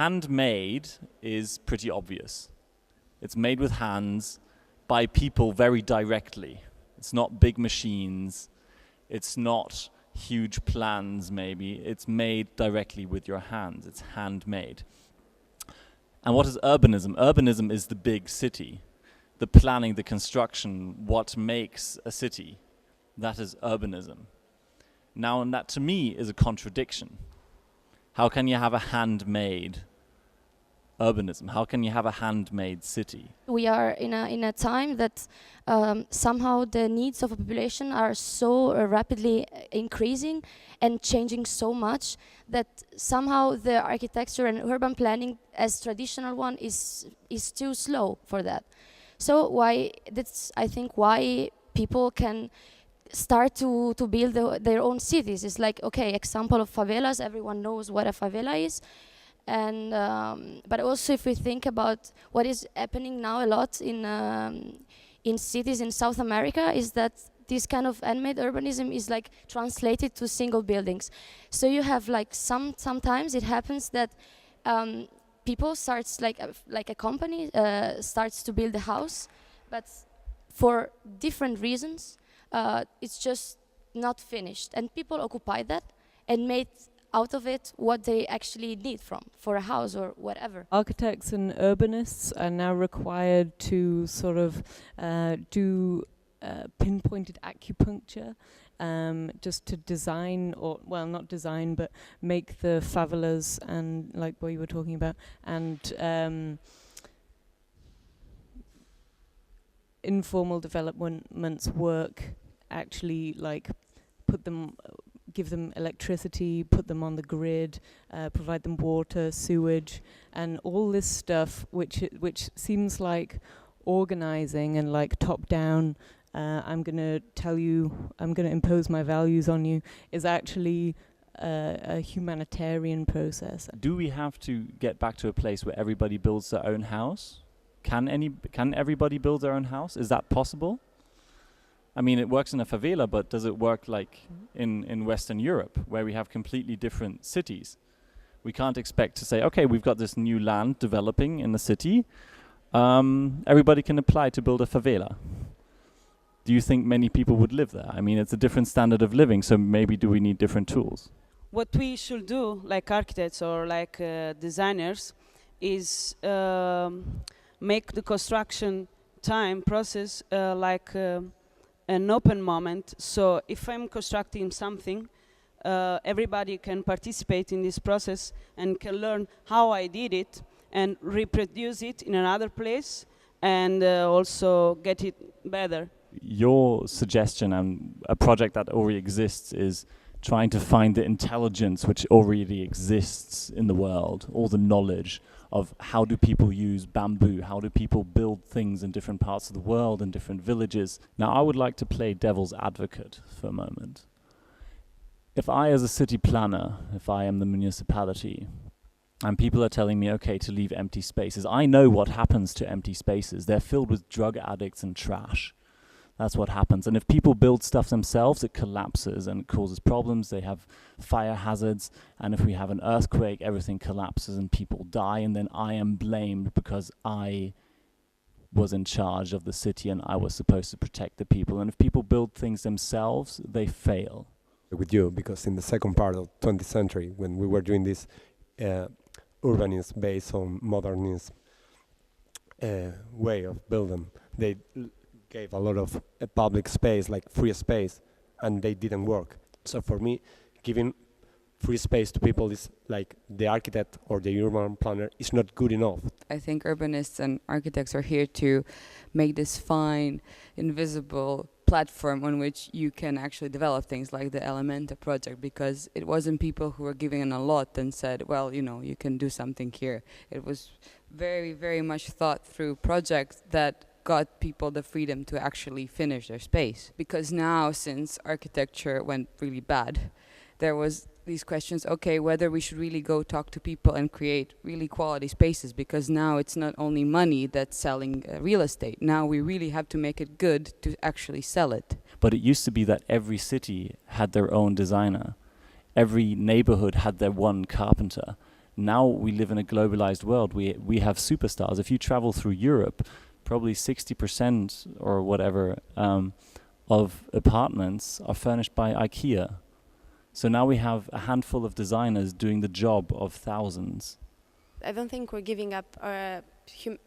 handmade is pretty obvious. It's made with hands by people very directly. It's not big machines. It's not huge plans, maybe. It's made directly with your hands. It's handmade. And what is urbanism? Urbanism is the big city, the planning, the construction, what makes a city. That is urbanism. Now, and that to me is a contradiction. How can you have a handmade urbanism? How can you have a handmade city? We are in a time that somehow the needs of a population are so rapidly increasing and changing so much that somehow the architecture and urban planning as traditional one is too slow for that. So that's I think why people can start to build their own cities. It's like, okay, example of favelas, everyone knows what a favela is. And but also if we think about what is happening now a lot in cities in South America, is that this kind of handmade urbanism is like translated to single buildings. So you have like sometimes it happens that people starts like a company starts to build a house, but for different reasons it's just not finished, and people occupy that and made out of it what they actually need for a house or whatever. Architects and urbanists are now required to sort of do pinpointed acupuncture just to design, or well, not design, but make the favelas and like what you were talking about, and informal developments work, actually like put them, give them electricity, put them on the grid, provide them water, sewage, and all this stuff, which seems like organizing and like top down. I'm gonna tell you, I'm gonna impose my values on you, is actually a humanitarian process. Do we have to get back to a place where everybody builds their own house? Can everybody build their own house? Is that possible? I mean, it works in a favela, but does it work like in Western Europe, where we have completely different cities? We can't expect to say, okay, we've got this new land developing in the city. Everybody can apply to build a favela. Do you think many people would live there? I mean, it's a different standard of living, so maybe do we need different tools? What we should do, like architects or like designers, is make the construction time process like an open moment. So if I'm constructing something, everybody can participate in this process and can learn how I did it and reproduce it in another place, and also get it better. Your suggestion and a project that already exists is trying to find the intelligence which already exists in the world, all the knowledge of how do people use bamboo, how do people build things in different parts of the world, in different villages. Now, I would like to play devil's advocate for a moment. If I, as a city planner, if I am the municipality, and people are telling me, okay, to leave empty spaces, I know what happens to empty spaces. They're filled with drug addicts and trash. That's what happens. And if people build stuff themselves, it collapses and it causes problems. They have fire hazards. And if we have an earthquake, everything collapses and people die. And then I am blamed because I was in charge of the city and I was supposed to protect the people. And if people build things themselves, they fail. With you, because in the second part of 20th century, when we were doing this urbanism based on modernism way of building, they gave a lot of public space, like free space, and they didn't work. So for me, giving free space to people is like the architect or the urban planner is not good enough. I think urbanists and architects are here to make this fine, invisible platform on which you can actually develop things like the Elementa project, because it wasn't people who were giving in a lot and said, well, you know, you can do something here. It was very, very much thought through projects that got people the freedom to actually finish their space. Because now, since architecture went really bad, there was these questions, okay, whether we should really go talk to people and create really quality spaces, because now it's not only money that's selling real estate. Now we really have to make it good to actually sell it. But it used to be that every city had their own designer. Every neighborhood had their one carpenter. Now we live in a globalized world. We have superstars. If you travel through Europe, probably 60% or whatever of apartments are furnished by IKEA. So now we have a handful of designers doing the job of thousands. I don't think we're giving up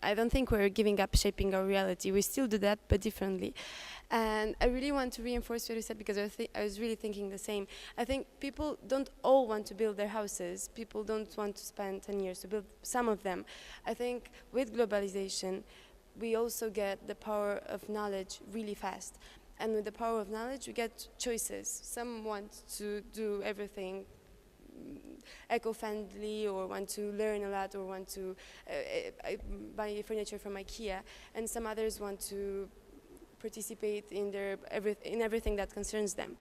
I don't think we're giving up shaping our reality. We still do that, but differently. And I really want to reinforce what you said, because I was really thinking the same. I think people don't all want to build their houses. People don't want to spend 10 years to build some of them. I think with globalization, we also get the power of knowledge really fast. And with the power of knowledge, we get choices. Some want to do everything eco-friendly, or want to learn a lot, or want to buy furniture from IKEA, and some others want to participate in everything that concerns them.